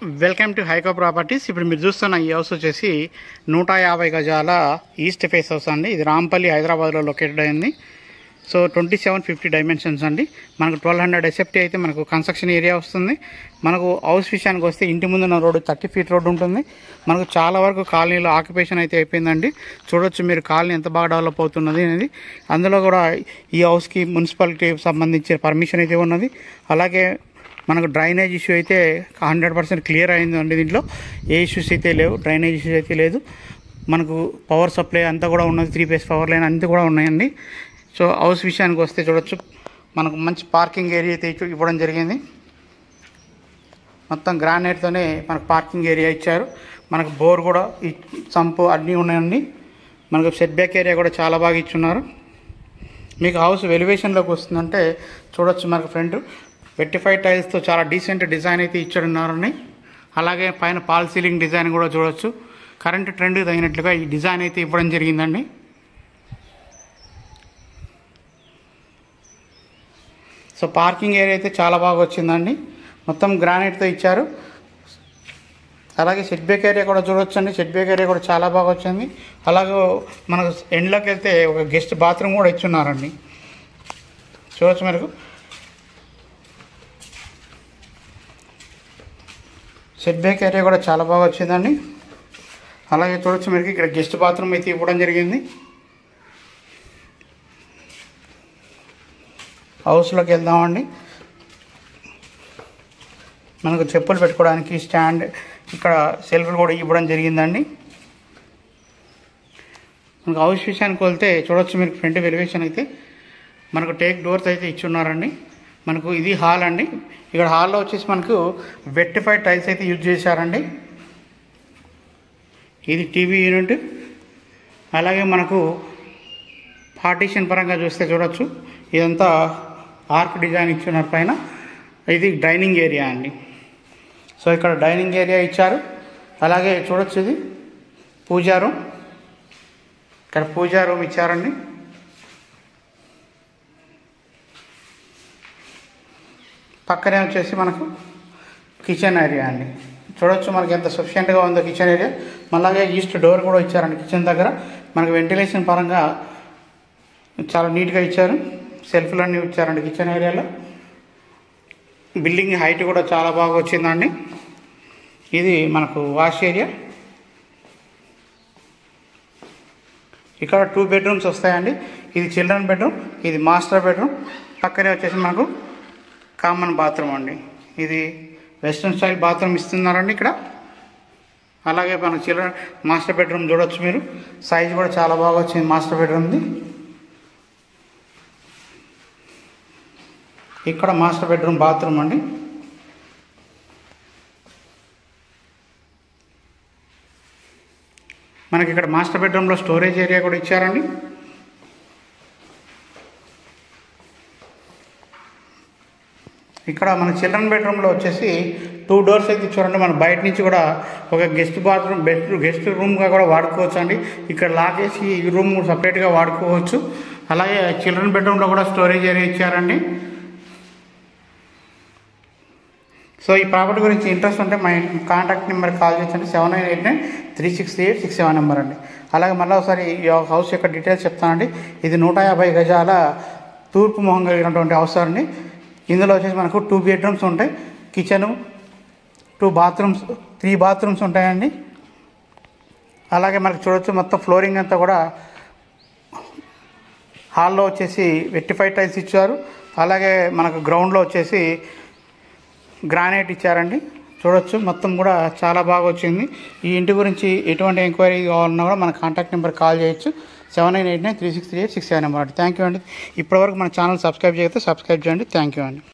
Welcome to హైకో properties. ఇప్పుడు మీరు చూస్తున్న ఈ హౌస్ వచ్చేసి 150 గజాల ఈస్ట్ ఫేస్ హౌస్ అండి. ఇది రాంపల్లి హైదరాబాద్లో లొకేటెడ్ అయింది. సో 2750 డైమెన్షన్స్ అండి. మనకు 1200 ఎస్ఎఫ్టీ అయితే మనకు కన్స్ట్రక్షన్ ఏరియా వస్తుంది. మనకు హౌస్ విషయానికి వస్తే ఇంటి ముందున్న రోడ్డు 30 ఫీట్ రోడ్డు ఉంటుంది. మనకు చాలా వరకు కాలనీలో ఆక్యుపేషన్ అయితే అయిపోయిందండి. చూడొచ్చు మీరు కాలనీ ఎంత బాగా డెవలప్ అవుతున్నది అనేది. అందులో కూడా ఈ హౌస్కి మున్సిపాలిటీకి సంబంధించిన పర్మిషన్ అయితే ఉన్నది. అలాగే మనకు డ్రైనేజ్ ఇష్యూ అయితే 100% క్లియర్ అయిందండి. దీంట్లో ఏ ఇష్యూస్ అయితే లేవు, డ్రైనేజ్ ఇష్యూస్ అయితే లేదు. మనకు పవర్ సప్లై అంతా కూడా ఉన్నది, 3 ఫేస్ పవర్ లైన్ అంతా కూడా ఉన్నాయండి. సో హౌస్ విషయానికి వస్తే చూడొచ్చు మనకు మంచి పార్కింగ్ ఏరియా అయితే ఇవ్వడం జరిగింది. మొత్తం గ్రానైట్తోనే మనకు పార్కింగ్ ఏరియా ఇచ్చారు. మనకు బోర్ కూడా సంపు అన్నీ ఉన్నాయండి. మనకు సెట్ బ్యాక్ ఏరియా కూడా చాలా బాగా ఇచ్చున్నారు. మీకు హౌస్ ఎలివేషన్లోకి వస్తుందంటే చూడొచ్చు మనకు ఫ్రంట్ వెట్టిఫైడ్ టైల్స్తో చాలా డీసెంట్ డిజైన్ అయితే ఇచ్చారున్నారని. అలాగే పైన పాల్ సీలింగ్ డిజైన్ కూడా చూడొచ్చు. కరెంట్ ట్రెండ్ తగినట్లుగా ఈ డిజైన్ అయితే ఇవ్వడం జరిగిందండి. సో పార్కింగ్ ఏరియా అయితే చాలా బాగా వచ్చిందండి. మొత్తం గ్రానైట్తో ఇచ్చారు. అలాగే సెట్ బ్యాక్ ఏరియా కూడా చూడొచ్చు అండి. సెట్ బ్యాక్ ఏరియా కూడా చాలా బాగా వచ్చింది. అలాగే మనకు ఎండ్లోకి వెళ్తే ఒక గెస్ట్ బాత్రూమ్ కూడా ఇచ్చున్నారండి. చూడొచ్చు మనకు సెట్ బ్యాక్ ఏరియా కూడా చాలా బాగా వచ్చిందండి. అలాగే చూడొచ్చు మీకు ఇక్కడ గెస్ట్ బాత్రూమ్ అయితే ఇవ్వడం జరిగింది. హౌస్లోకి వెళ్దామండి. మనకు చెప్పులు పెట్టుకోవడానికి స్టాండ్, ఇక్కడ సెల్ఫ్లు కూడా ఇవ్వడం జరిగిందండి. మనకు హౌస్ విషయానికి వెళ్తే చూడొచ్చు మీరు ఫ్రంట్ ఎలివేషన్ అయితే మనకు టేక్ డోర్స్ అయితే ఇచ్చున్నారండి. మనకు ఇది హాల్ అండి. ఇక్కడ హాల్లో వచ్చేసి మనకు వెట్టిఫైడ్ టైల్స్ అయితే యూజ్ చేశారండి. ఇది టీవీ యూనిట్. అలాగే మనకు పార్టీషన్ పరంగా చూస్తే చూడొచ్చు ఇదంతా ఆర్క్ డిజైన్ ఇచ్చున్నారు పైన. ఇది డైనింగ్ ఏరియా అండి. సో ఇక్కడ డైనింగ్ ఏరియా ఇచ్చారు. అలాగే చూడొచ్చు ఇది పూజా రూమ్. ఇక్కడ పూజా రూమ్ ఇచ్చారండి. పక్కనే వచ్చేసి మనకు కిచెన్ ఏరియా అండి. చూడొచ్చు మనకి ఎంత సఫిషియెంట్గా ఉందో కిచెన్ ఏరియా. అలాగే ఈస్ట్ డోర్ కూడా ఇచ్చారండి. కిచెన్ దగ్గర మనకు వెంటిలేషన్ పరంగా చాలా నీట్గా ఇచ్చారు. సెల్ఫ్లన్నీ ఇచ్చారండి కిచెన్ ఏరియాలో. బిల్డింగ్ హైట్ కూడా చాలా బాగా వచ్చిందండి. ఇది మనకు వాష్ ఏరియా. ఇక్కడ 2 బెడ్రూమ్స్ వస్తాయండి. ఇది చిల్డ్రన్ బెడ్రూమ్, ఇది మాస్టర్ బెడ్రూమ్. పక్కనే వచ్చేసి మనకు కామన్ బాత్రూమ్ అండి. ఇది వెస్ట్రన్ స్టైల్ బాత్రూమ్ ఇస్తున్నారండి ఇక్కడ. అలాగే మన చిల్డ్రన్ మాస్టర్ బెడ్రూమ్ చూడొచ్చు మీరు. సైజ్ కూడా చాలా బాగా వచ్చింది మాస్టర్ బెడ్రూమ్ది. ఇక్కడ మాస్టర్ బెడ్రూమ్ బాత్రూమ్ అండి. మనకి ఇక్కడ మాస్టర్ బెడ్రూమ్లో స్టోరేజ్ ఏరియా కూడా ఇచ్చారండి. ఇక్కడ మన చిల్డ్రన్ బెడ్రూమ్లో వచ్చేసి 2 డోర్స్ అయితే ఇచ్చారండి. మన బయట నుంచి కూడా ఒక గెస్ట్ బాత్రూమ్ గెస్ట్ రూమ్గా కూడా వాడుకోవచ్చు అండి. ఇక్కడ లాక్ చేసి ఈ రూమ్ సపరేట్గా వాడుకోవచ్చు. అలాగే చిల్డ్రన్ బెడ్రూమ్లో కూడా స్టోరేజ్ ఏరియా ఇచ్చారండి. సో ఈ ప్రాపర్టీ గురించి ఇంట్రెస్ట్ ఉంటే మా కాంటాక్ట్ నెంబర్ కాల్ చేయండి. 7989363867 నెంబర్ అండి. అలాగే మళ్ళీ ఒకసారి ఈ హౌస్ యొక్క డీటెయిల్స్ చెప్తానండి. ఇది 150 గజాల తూర్పు మొహం కలిగినటువంటి హౌస్ అండి. ఇందులో వచ్చేసి మనకు 2 బెడ్రూమ్స్ ఉంటాయి. కిచెను, 2 బాత్రూమ్స్, 3 బాత్రూమ్స్ ఉంటాయండి. అలాగే మనకు చూడొచ్చు మొత్తం ఫ్లోరింగ్ అంతా కూడా హాల్లో వచ్చేసి వెట్టిఫైడ్ టైల్స్ ఇచ్చారు. అలాగే మనకు గ్రౌండ్లో వచ్చేసి గ్రానైట్ ఇచ్చారండి. చూడొచ్చు మొత్తం కూడా చాలా బాగా వచ్చింది. ఈ ఇంటి గురించి ఎటువంటి ఎంక్వైరీ కావాలన్నా కూడా మన కాంటాక్ట్ నెంబర్ కాల్ చేయొచ్చు. 7989363867 నెంబర్ అండి. థ్యాంక్ యూ అండి. ఇప్పటివరకు మన ఛానల్ సబ్స్క్రైబ్ చేస్తే సబ్స్క్రైబ్ చేయండి. థ్యాంక్ యూ అండి.